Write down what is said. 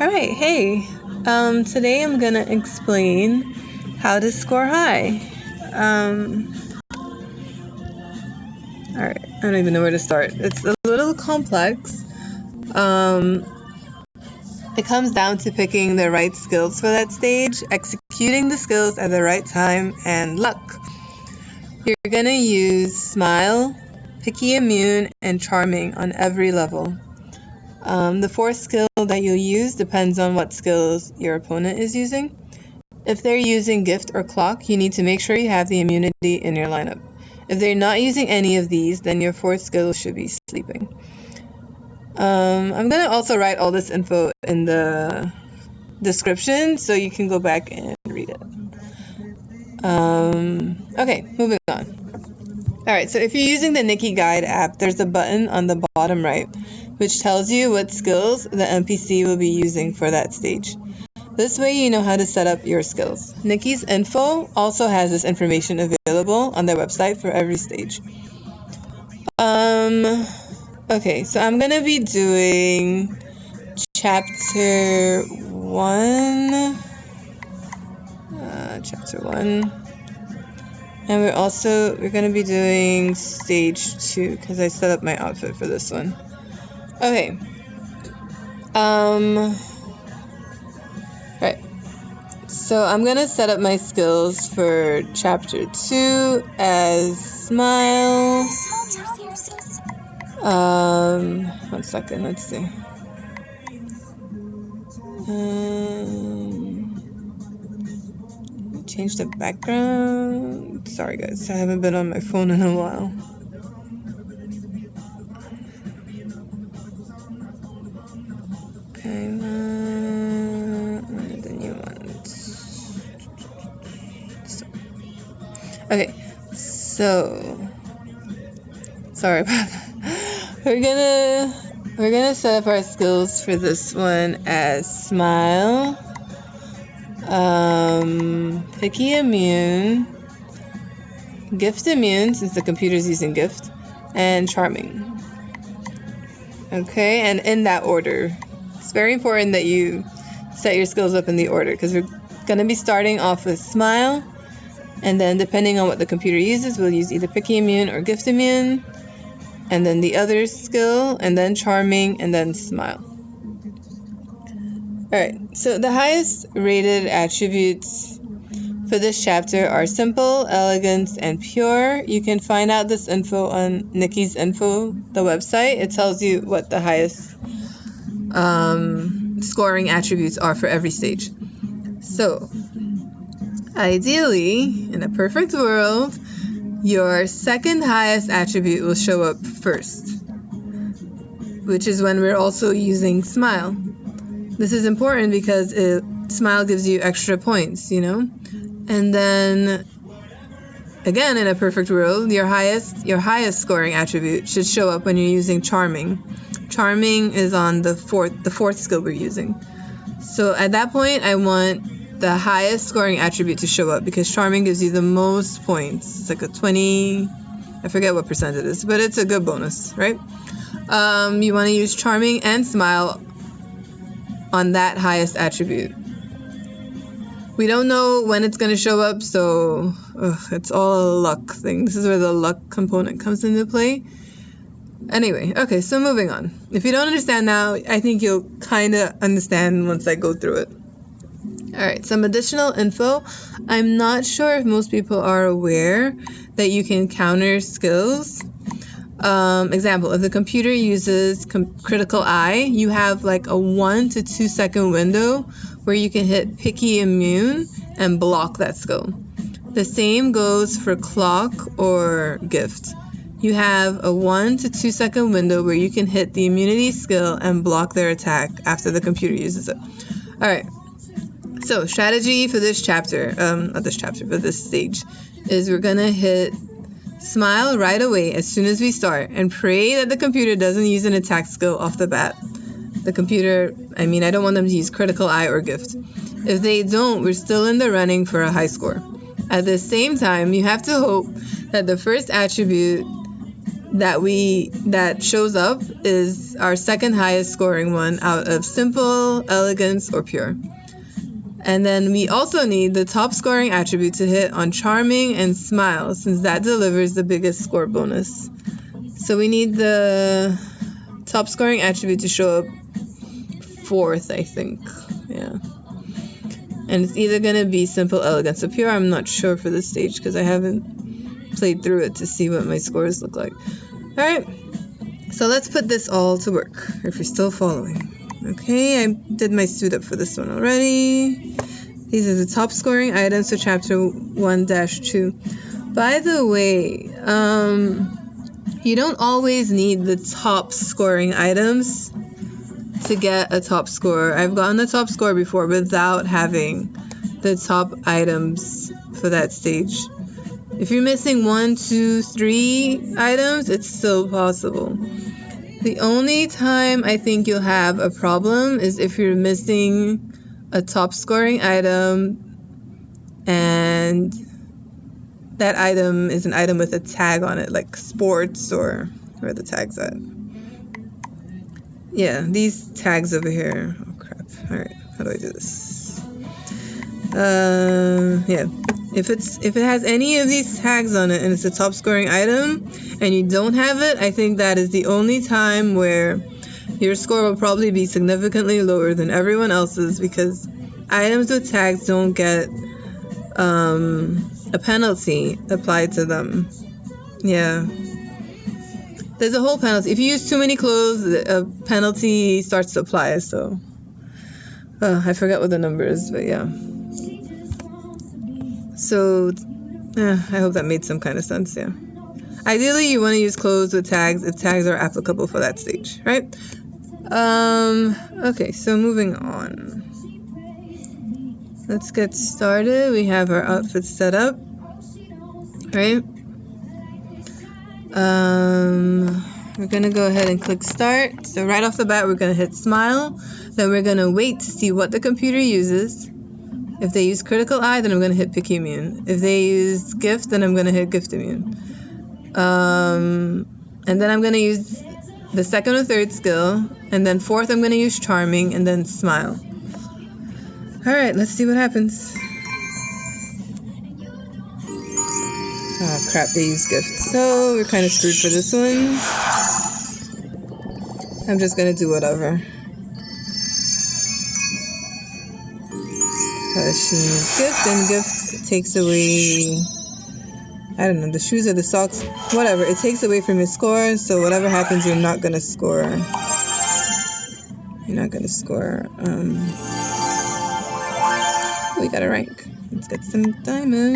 Alright, hey. Today I'm gonna explain how to score high. Alright, I don't even know where to start. It's a little complex. It comes down to picking the right skills for that stage, executing the skills at the right time, and luck. You're gonna use Smile, Picky Immune, and Charming on every level. The fourth skill that you'll use depends on what skills your opponent is using. If they're using Gift or Clock, you need to make sure you have the immunity in your lineup. If they're not using any of these, then your fourth skill should be Sleeping. I'm going to also write all this info in the description so you can go back and read it. Okay, moving on. Alright, so if you're using the Nikki Guide app, there's a button on the bottom right which tells you what skills the NPC will be using for that stage. This way you know how to set up your skills. Nikki's info also has this information available on their website for every stage. Okay, so I'm going to be doing chapter 1. And we're going to be doing stage 2 because I set up my outfit for this one. Okay. Right. So I'm going to set up my skills for chapter 2 as Smile. 1 second, let's see. Change the background. Sorry guys, I haven't been on my phone in a while. Okay, the new ones. Okay, so sorry about that. We're gonna set up our skills for this one as Smile, Picky Immune, Gift Immune since the computer's using Gift, and Charming. Okay, and in that order. It's very important that you set your skills up in the order because we're gonna be starting off with Smile, and then depending on what the computer uses, we'll use either Picky Immune or Gift Immune, and then the other skill, and then Charming, and then Smile. Alright, so the highest rated attributes for this chapter are Simple, Elegance, and Pure. You can find out this info on Nikki's info, the website. It tells you what the highest scoring attributes are for every stage. So, ideally, in a perfect world, your second highest attribute will show up first, which is when we're also using Smile. This is important because Smile gives you extra points, you know? And then, again, in a perfect world, your highest scoring attribute should show up when you're using Charming. Charming is on the fourth skill we're using. So at that point, I want the highest scoring attribute to show up because Charming gives you the most points. It's like a 20, I forget what percent it is, but it's a good bonus, right? You want to use Charming and Smile on that highest attribute. We don't know when it's going to show up, so it's all a luck thing. This is where the luck component comes into play. Anyway, okay, so moving on. If you don't understand now, I think you'll kind of understand once I go through it. Alright, some additional info. I'm not sure if most people are aware that you can counter skills. Example, if the computer uses critical eye, you have like a 1 to 2 second window where you can hit Picky Immune and block that skill. The same goes for Clock or Gift. You have a 1 to 2 second window where you can hit the immunity skill and block their attack after the computer uses it. Alright, so strategy for this chapter, for this stage, is we're gonna hit Smile right away as soon as we start and pray that the computer doesn't use an attack skill off the bat. The computer, I don't want them to use critical eye or Gift. If they don't, we're still in the running for a high score. At the same time, you have to hope that the first attribute that shows up is our second highest scoring one out of simple, elegance, or pure. And then we also need the top scoring attribute to hit on charming and smile, since that delivers the biggest score bonus. So we need the top scoring attribute to show up fourth, I think. Yeah. And it's either going to be simple, elegance, or pure. I'm not sure for this stage because I haven't played through it to see what my scores look like. Alright, so let's put this all to work, if you're still following. Okay, I did my suit up for this one already. These are the top scoring items for chapter 1-2. By the way, you don't always need the top scoring items to get a top score. I've gotten the top score before without having the top items for that stage. If you're missing 1, 2, 3 items, it's still possible. The only time I think you'll have a problem is if you're missing a top scoring item and that item is an item with a tag on it, like sports, or where the tag's at. Yeah, these tags over here. Oh crap. Alright, how do I do this? Yeah. If it has any of these tags on it and it's a top scoring item and you don't have it, I think that is the only time where your score will probably be significantly lower than everyone else's, because items with tags don't get a penalty applied to them. Yeah. There's a whole penalty. If you use too many clothes, a penalty starts to apply, so I forgot what the number is, but yeah. So, I hope that made some kind of sense, yeah. Ideally, you want to use clothes with tags if tags are applicable for that stage, right? Okay, so moving on. Let's get started. We have our outfit set up, right? We're going to go ahead and click start. So right off the bat, we're going to hit smile. Then we're going to wait to see what the computer uses. If they use critical eye, then I'm going to hit pick immune. If they use gift, then I'm going to hit gift immune. And then I'm going to use the second or third skill. And then fourth, I'm going to use charming and then smile. Alright, let's see what happens. Oh crap, they use gift. So we're kind of screwed for this one. I'm just going to do whatever. Because she needs gift, and gift takes away, I don't know, the shoes or the socks, whatever. It takes away from your score, so whatever happens, you're not going to score. You're not going to score. We got a rank. Let's get some diamonds.